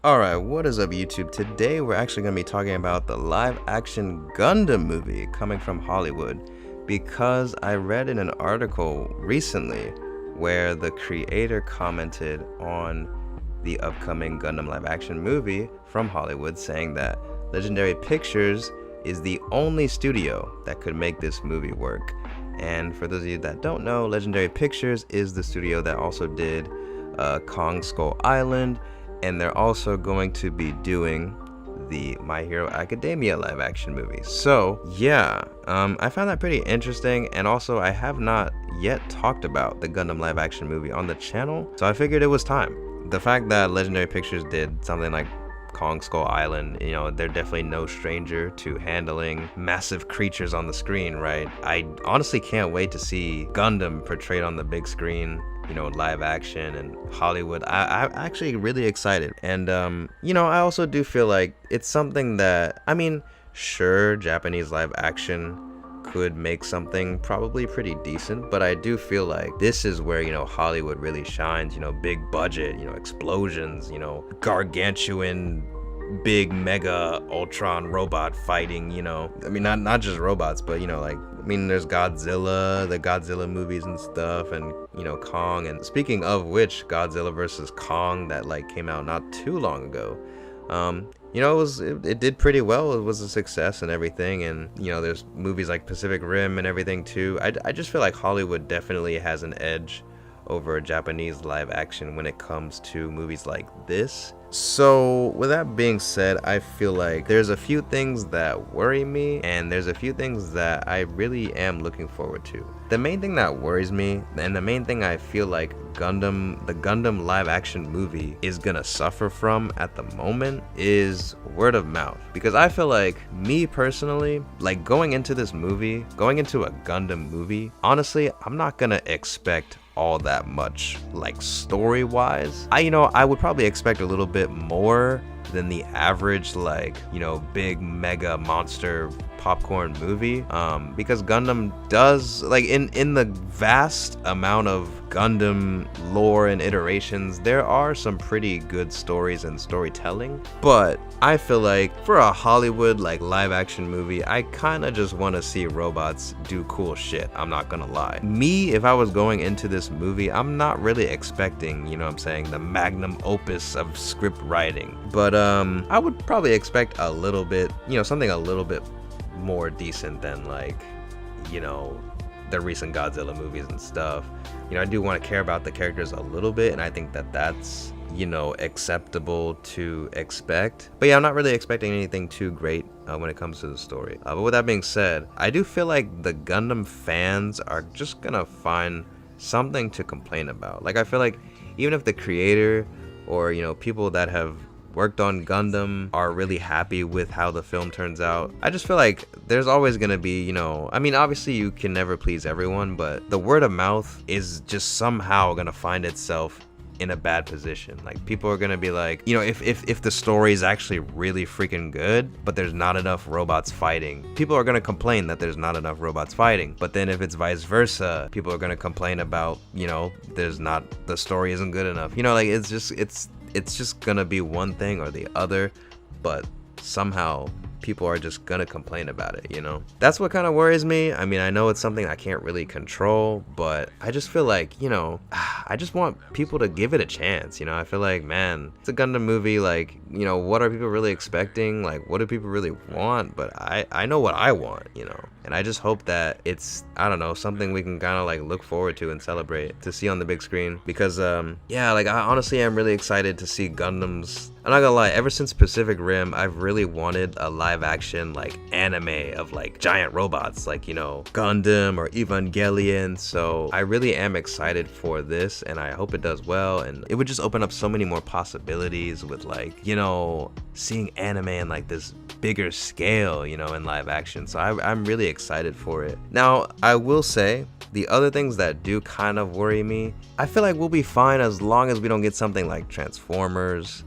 Alright, what is up YouTube? Today we're actually going to be talking about the live action Gundam movie coming from Hollywood, because I read in an article recently where the creator commented on the upcoming Gundam live action movie from Hollywood, saying that Legendary Pictures is the only studio that could make this movie work. And for those of you that don't know, Legendary Pictures is the studio that also did Kong Skull Island, and they're also going to be doing the My Hero Academia live action movie. So yeah, I found that pretty interesting, and also I have not yet talked about the Gundam live action movie on the channel, so I figured it was time. The fact that Legendary Pictures did something like Kong Skull Island, you know, they're definitely no stranger to handling massive creatures on the screen, right? I honestly can't wait to see Gundam portrayed on the big screen, you know, live action and Hollywood. I'm actually really excited. And you know, I also do feel like it's something that, I mean, sure, Japanese live action could make something probably pretty decent, but I do feel like this is where, you know, Hollywood really shines. You know, big budget, you know, explosions, you know, gargantuan big mega Ultron robot fighting, you know, I mean, not just robots, but, you know, like, I mean, there's Godzilla, the Godzilla movies and stuff, and, you know, Kong. And speaking of which, Godzilla versus Kong that like came out not too long ago, you know, it did pretty well. It was a success and everything. And, you know, there's movies like Pacific Rim and everything too. I just feel like Hollywood definitely has an edge over Japanese live action when it comes to movies like this. So with that being said, I feel like there's a few things that worry me, and there's a few things that I really am looking forward to. The main thing that worries me, and the main thing I feel like the Gundam live action movie is gonna suffer from at the moment, is word of mouth. Because I feel like, me personally, like going into a Gundam movie, honestly, I'm not gonna expect all that much, like story wise. I would probably expect a little bit more than the average, like, you know, big mega monster popcorn movie, because Gundam does, like, in the vast amount of Gundam lore and iterations, there are some pretty good stories and storytelling. But I feel like for a Hollywood like live action movie, I kind of just want to see robots do cool shit. I'm not gonna lie. Me, if I was going into this movie, I'm not really expecting, you know what I'm saying, the magnum opus of script writing. But I would probably expect a little bit, you know, something a little bit more decent than, like, you know, the recent Godzilla movies and stuff. You know, I do want to care about the characters a little bit, and I think that that's, you know, acceptable to expect. But yeah, I'm not really expecting anything too great when it comes to the story. But with that being said, I do feel like the Gundam fans are just gonna find something to complain about. Like, I feel like even if the creator or, you know, people that have worked on Gundam are really happy with how the film turns out, I just feel like there's always gonna be, you know, I mean, obviously you can never please everyone, but the word of mouth is just somehow gonna find itself in a bad position. Like, people are gonna be like, you know, if the story is actually really freaking good, but there's not enough robots fighting, people are gonna complain that there's not enough robots fighting. But then if it's vice versa, people are gonna complain about, you know, the story isn't good enough. You know, like, it's just gonna be one thing or the other, but somehow people are just gonna complain about it, you know? That's what kind of worries me. I mean, I know it's something I can't really control, but I just feel like, you know, I just want people to give it a chance, you know? I feel like, man, it's a Gundam movie, like, you know, what are people really expecting? Like, what do people really want? But I know what I want, you know? And I just hope that it's, I don't know, something we can kind of like look forward to and celebrate, to see on the big screen. Because, yeah, like, I honestly am really excited to see Gundams. I'm not gonna lie, ever since Pacific Rim, I've really wanted a live action, like, anime of, like, giant robots, like, you know, Gundam or Evangelion. So I really am excited for this, and I hope it does well. And it would just open up so many more possibilities with, like, you know, seeing anime in, like, this bigger scale, you know, in live action. So I'm really excited for it. Now, I will say, the other things that do kind of worry me, I feel like we'll be fine as long as we don't get something like Transformers,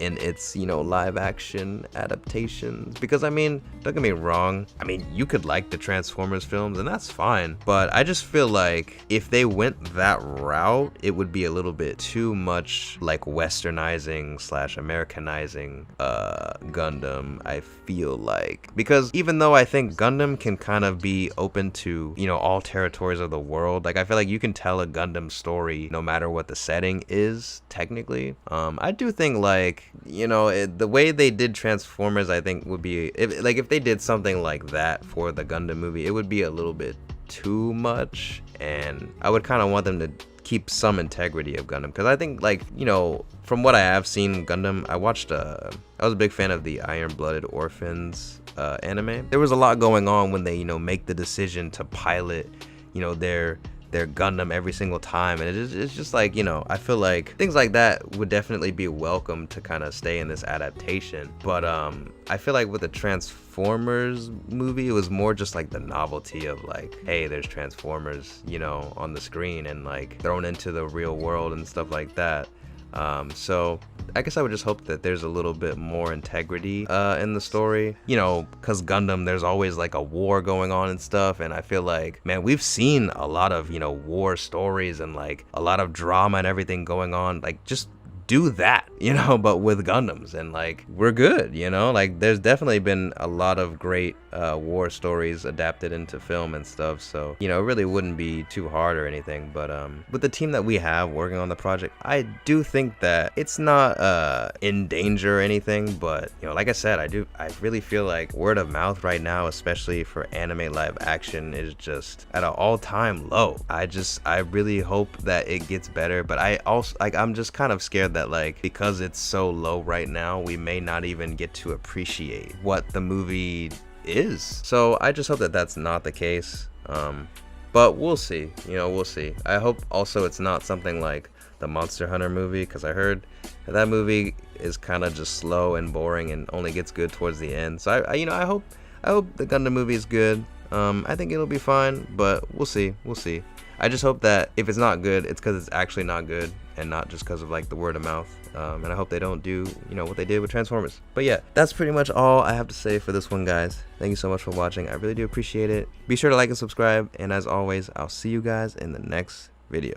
in its, you know, live action adaptations. Because I mean, don't get me wrong, I mean, you could like the Transformers films and that's fine, but I just feel like if they went that route, it would be a little bit too much like westernizing slash Americanizing Gundam, I feel like. Because even though I think Gundam can kind of be open to, you know, all territories of the world, like I feel like you can tell a Gundam story no matter what the setting is, technically. I do think, like, you know, the way they did Transformers, I think would be, if they did something like that for the Gundam movie, it would be a little bit too much, and I would kind of want them to keep some integrity of Gundam, because I think, like, you know, from what I have seen Gundam, I watched I was a big fan of the Iron-Blooded Orphans anime. There was a lot going on when they, you know, make the decision to pilot, you know, their Gundam every single time, and it's just like, you know, I feel like things like that would definitely be welcome to kind of stay in this adaptation. But I feel like with the Transformers movie, it was more just like the novelty of like, hey, there's Transformers, you know, on the screen and like thrown into the real world and stuff like that. So I guess I would just hope that there's a little bit more integrity in the story, you know, because Gundam, there's always like a war going on and stuff, and I feel like, man, we've seen a lot of, you know, war stories and like a lot of drama and everything going on. Like, just do that, you know, but with Gundams, and like, we're good, you know. Like, there's definitely been a lot of great war stories adapted into film and stuff, so, you know, it really wouldn't be too hard or anything. But with the team that we have working on the project, I do think that it's not in danger or anything. But, you know, like I said, I really feel like word of mouth right now, especially for anime live action, is just at an all-time low. I really hope that it gets better, but I also, like, I'm just kind of scared that, like, because it's so low right now, we may not even get to appreciate what the movie is. So I just hope that that's not the case. But we'll see, you know, we'll see. I hope also it's not something like the Monster Hunter movie, because I heard that movie is kind of just slow and boring and only gets good towards the end. So I hope the Gundam movie is good. I think it'll be fine, but we'll see. I just hope that if it's not good, it's because it's actually not good and not just because of like the word of mouth. And I hope they don't do, you know, what they did with Transformers. But yeah, that's pretty much all I have to say for this one, guys. Thank you so much for watching. I really do appreciate it. Be sure to like and subscribe. And as always, I'll see you guys in the next video.